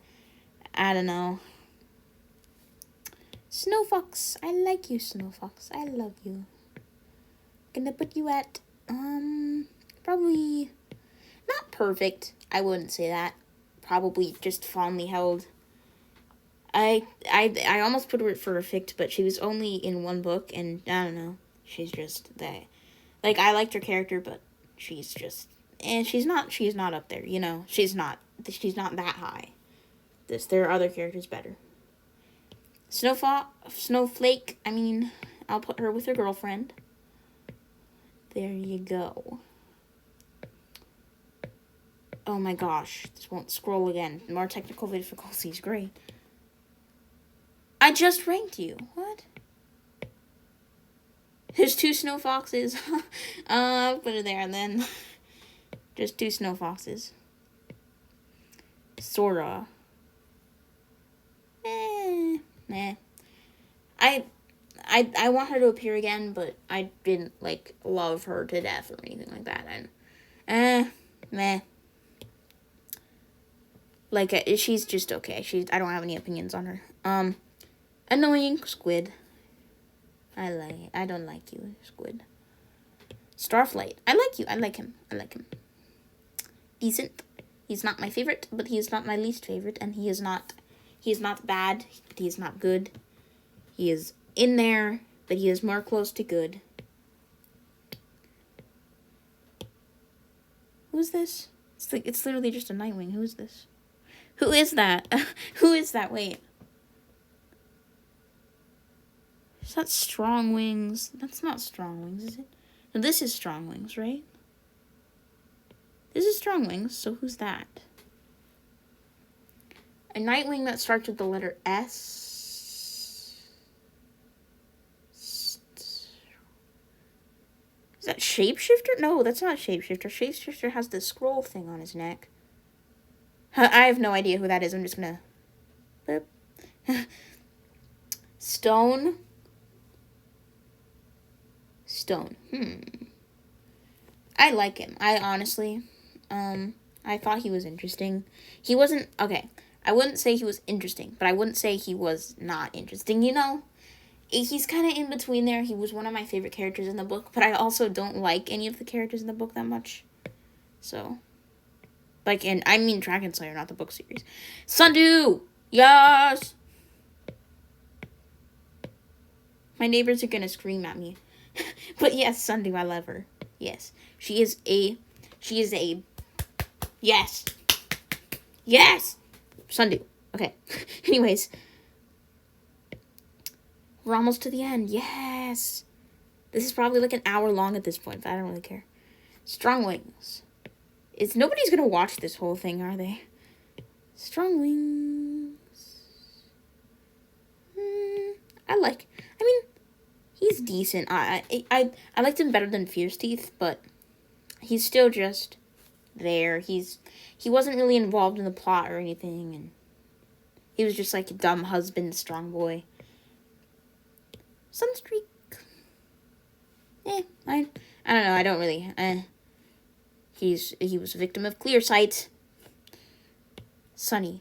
don't know. Snowfox. I like you, Snowfox. I love you. Gonna put you at, probably not perfect. I wouldn't say that. Probably just fondly held. I almost put her at perfect, but she was only in one book, and I don't know. She's just that. Like, I liked her character, but she's just, and she's not up there, you know. She's not that high. There are other characters better. Snowflake, I mean, I'll put her with her girlfriend. There you go. Oh my gosh, this won't scroll again. More technical difficulties, great. I just ranked you. What? There's 2 snow foxes. I'll put it there and then. Just 2 snow foxes. Sora. Meh. I want her to appear again, but I didn't, like, love her to death or anything like that. And, meh. Like, she's just okay. I don't have any opinions on her. Annoying Squid. I don't like you, Squid. Starflight. I like you. I like him. Decent. He's not my favorite, but he is not my least favorite, and he is not bad, but he is not good. He is in there, but he is more close to good. Who's this? It's literally just a Nightwing. Who is this? Who is that? Who is that? Wait. Is that Strong Wings? That's not Strong Wings, is it? No, this is Strong Wings, right? This is Strong Wings, so who's that? A Nightwing that starts with the letter S. Is that Shapeshifter? No, that's not Shapeshifter. Shapeshifter has the scroll thing on his neck. I have no idea who that is. I'm just gonna... Boop. Stone. I like him. I honestly... I thought he was interesting. He wasn't... Okay, I wouldn't say he was interesting, but I wouldn't say he was not interesting, you know? He's kind of in between there. He was one of my favorite characters in the book, but I also don't like any of the characters in the book that much. So... Like, and I mean Dragon Slayer, not the book series. Sundew! Yes! My neighbors are gonna scream at me. But yes, Sundew, I love her. Yes. She is a... Yes! Yes! Sundew. Okay. Anyways. We're almost to the end. Yes! This is probably like an hour long at this point, but I don't really care. Strong Wings. Nobody's gonna watch this whole thing, are they? Strong Wings. I mean, he's decent. I liked him better than Fierce Teeth, but he's still just there. He wasn't really involved in the plot or anything, and he was just like a dumb husband, strong boy. Sunstreak. I don't know. I don't really. He was a victim of clear sight. Sunny.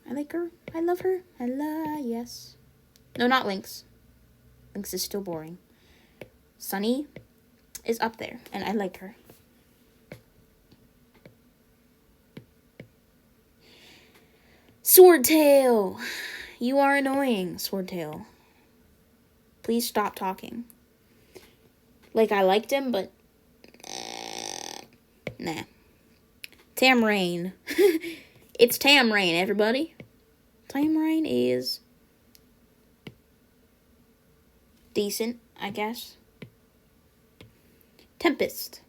I like her. I love her. Yes. No, not Lynx. Lynx is still boring. Sunny is up there, and I like her. Swordtail. You are annoying, Swordtail. Please stop talking. Like, I liked him, but... Nah. Tamrain. It's Tamrain, everybody. Tamrain is decent, I guess. Tempest.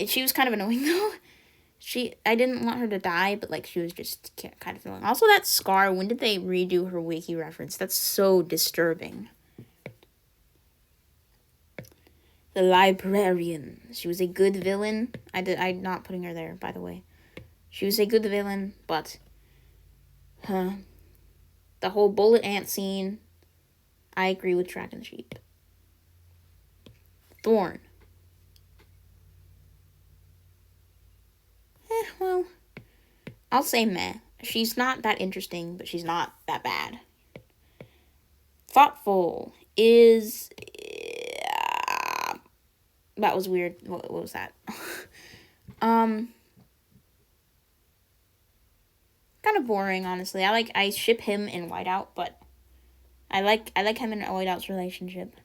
She was kind of annoying, though. I didn't want her to die, but, like, she was just kind of annoying. Also, that scar, when did they redo her wiki reference? That's so disturbing. The Librarian. She was a good villain. I'm not putting her there, by the way. She was a good villain, but... the whole bullet ant scene... I agree with Dragon Sheep. Thorn. Well... I'll say meh. She's not that interesting, but she's not that bad. Thoughtful is... That was weird. What was that? Kind of boring, honestly. I ship him in Whiteout, but I like him in Whiteout's relationship.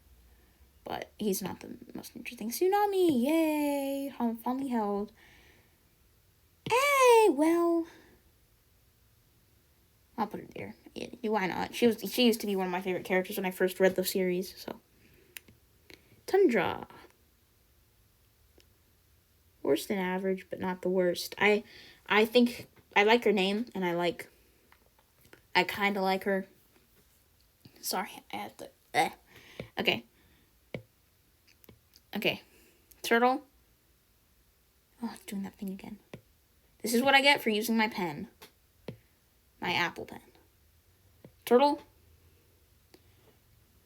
But he's not the most interesting. Tsunami, yay! Fondly held. Hey, well, I'll put it there. Yeah, why not? She used to be one of my favorite characters when I first read the series. So, Tundra. Worse than average, but not the worst. I think I like her name, and I kind of like her. Sorry, I have to. Okay. Turtle. Oh, it's doing that thing again. This is what I get for using my pen. My Apple pen. Turtle.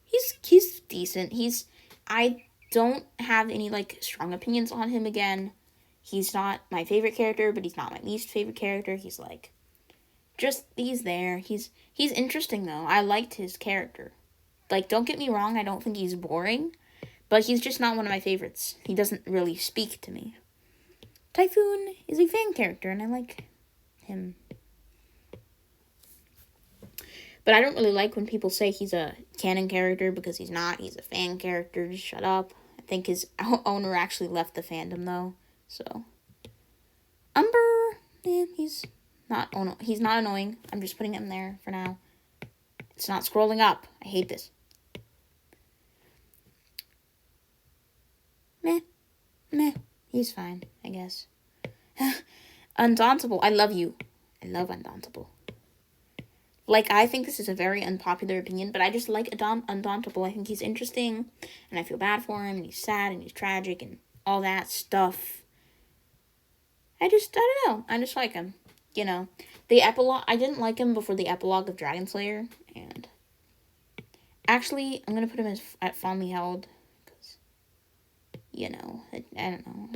He's decent. I don't have any, like, strong opinions on him again. He's not my favorite character, but he's not my least favorite character. He's like, just, he's there. He's interesting, though. I liked his character. Like, don't get me wrong, I don't think he's boring, but he's just not one of my favorites. He doesn't really speak to me. Typhoon is a fan character, and I like him. But I don't really like when people say he's a canon character, because he's not. He's a fan character. Just shut up. I think his owner actually left the fandom, though. So, Umber, he's not annoying. I'm just putting him there for now. It's not scrolling up. I hate this. Meh. He's fine, I guess. Undauntable. I love you. I love Undauntable. Like, I think this is a very unpopular opinion, but I just like Undauntable. I think he's interesting, and I feel bad for him, and he's sad, and he's tragic, and all that stuff. I don't know. I just like him. You know, the epilogue, I didn't like him before the epilogue of Dragon Slayer, and actually, I'm going to put him at Fondly Held, because, you know, I don't know.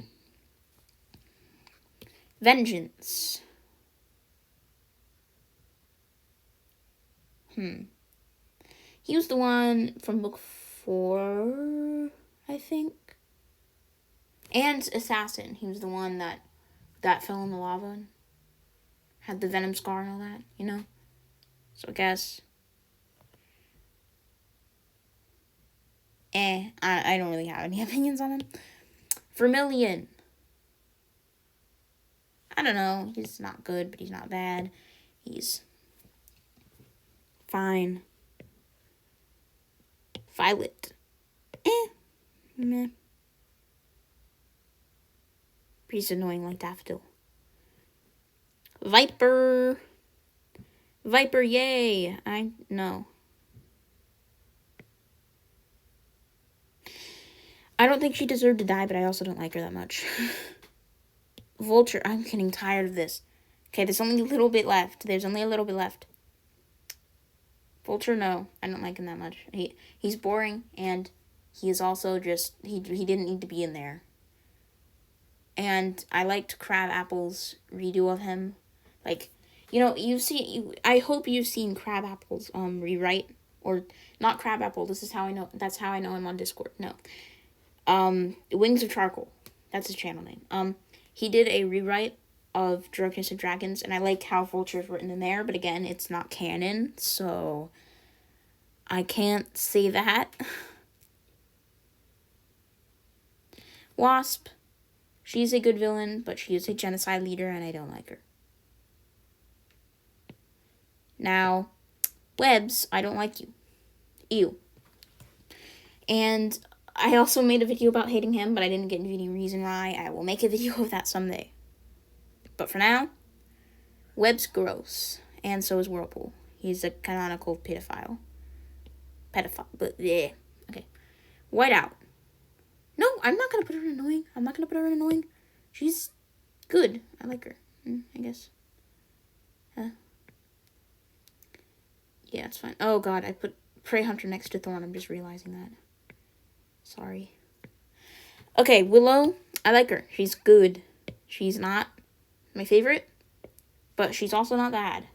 Vengeance. He was the one from book 4, I think. And Assassin. He was the one that fell in the lava and had the venom scar and all that, you know? So I guess. I don't really have any opinions on him. Vermilion. I don't know. He's not good, but he's not bad. He's fine. Violet. Meh. He's annoying like Daffodil. Viper, yay. I know. I don't think she deserved to die, but I also don't like her that much. Vulture. I'm getting tired of this. Okay, there's only a little bit left. Vulture, no. I don't like him that much. He's boring, and he is also just, he didn't need to be in there. And I liked Crab Apple's redo of him. Like, you know, I hope you've seen Crab Apple's rewrite, or not Crab Apple. That's how I know him on Discord. No, Wings of Charcoal. That's his channel name. He did a rewrite of Darkness of Dragons, and I like how Vulture's written in there. But again, it's not canon, so I can't say that. Wasp. She's a good villain, but she is a genocide leader, and I don't like her. Now, Webs, I don't like you. Ew. And I also made a video about hating him, but I didn't get any reason why. I will make a video of that someday. But for now, Web's gross, and so is Whirlpool. He's a canonical pedophile, but yeah. Okay. Whiteout. No, I'm not gonna put her in annoying. She's good. I like her. I guess. Yeah, it's fine. Oh god, I put Prey Hunter next to Thorn. I'm just realizing that. Sorry. Okay, Willow. I like her. She's good. She's not my favorite, but she's also not bad.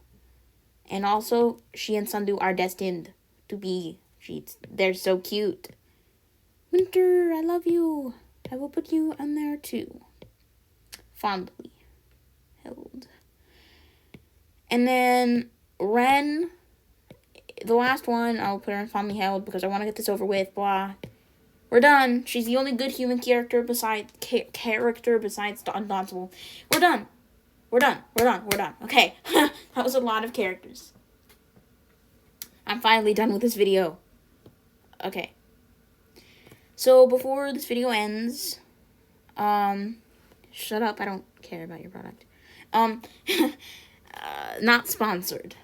And also, she and Sundu are destined to be. They're so cute. Winter, I love you. I will put you on there too. Fondly held. And then Ren, the last one, I'll put her in fondly held because I want to get this over with. Blah. We're done. She's the only good human character besides Undauntable. We're done. Okay. That was a lot of characters. I'm finally done with this video. Okay. So, before this video ends, shut up, I don't care about your product. Not sponsored.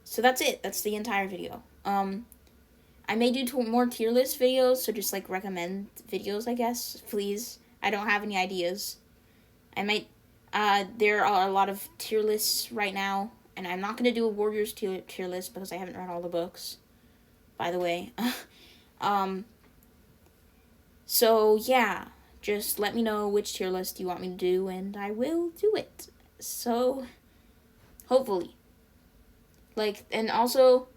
So that's it, that's the entire video. I may do more tier list videos, so just, like, recommend videos, I guess, please. I don't have any ideas. I might, there are a lot of tier lists right now, and I'm not going to do a Warriors tier list because I haven't read all the books, by the way. So, yeah, Just let me know which tier list you want me to do, and I will do it. So, hopefully. Like, and also,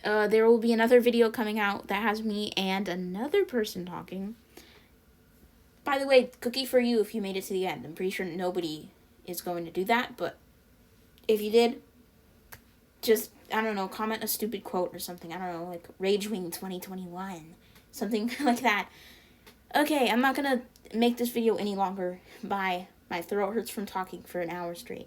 there will be another video coming out that has me and another person talking. By the way, cookie for you if you made it to the end. I'm pretty sure nobody is going to do that, but if you did, just, I don't know, comment a stupid quote or something. I don't know, like, Ragewing 2021. Something like that. Okay, I'm not gonna make this video any longer. Bye. My throat hurts from talking for an hour straight.